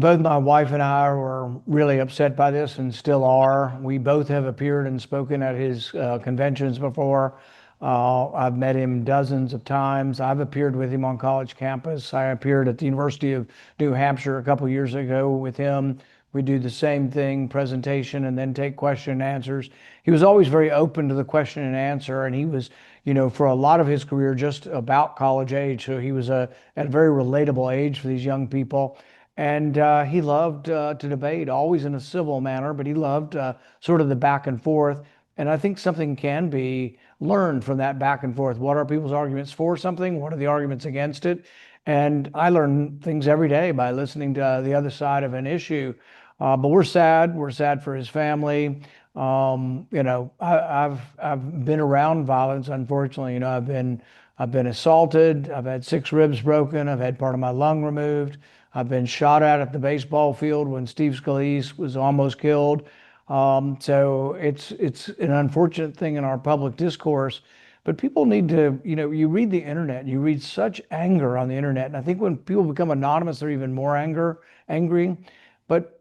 Both my wife and I were really upset by this and still are. We both have appeared and spoken at his conventions before. I've met him dozens of times. I've appeared with him on college campus. I appeared at the University of New Hampshire a couple years ago with him. We do the same thing, presentation, and then take question and answers. He was always very open to the question and answer, and he was, for a lot of his career, just about college age. So he was at a very relatable age for these young people. And he loved to debate, always in a civil manner, but he loved sort of the back and forth. And I think something can be learned from that back and forth. What are people's arguments for something? What are the arguments against it? And I learn things every day by listening to the other side of an issue. But we're sad. We're sad for his family. I've been around violence. Unfortunately, I've been assaulted. I've had 6 ribs broken. I've had part of my lung removed. I've been shot at the baseball field when Steve Scalise was almost killed. So it's an unfortunate thing in our public discourse, but people need to, you read the internet, you read such anger on the internet, and I think when people become anonymous, they're even more angry. But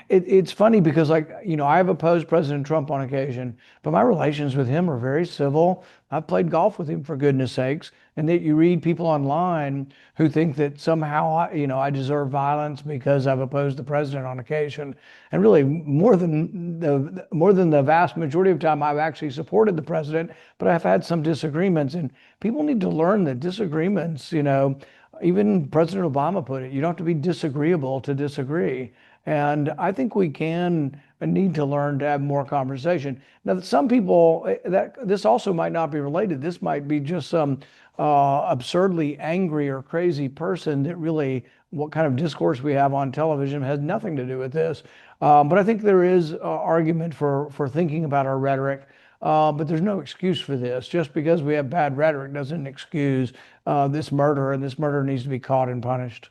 it's funny because, like, I've opposed President Trump on occasion, but my relations with him are very civil. I've played golf with him, for goodness sakes. And that you read people online who think that somehow I deserve violence because I've opposed the president on occasion. And really, more than the vast majority of time, I've actually supported the president, but I've had some disagreements. And people need to learn that disagreements, even President Obama put it, you don't have to be disagreeable to disagree. And I think we can and need to learn to have more conversation. Now, some people, that this also might not be related. This might be just some absurdly angry or crazy person that really, what kind of discourse we have on television has nothing to do with this. But I think there is argument for thinking about our rhetoric. But there's no excuse for this. Just because we have bad rhetoric doesn't excuse this murder, and this murder needs to be caught and punished.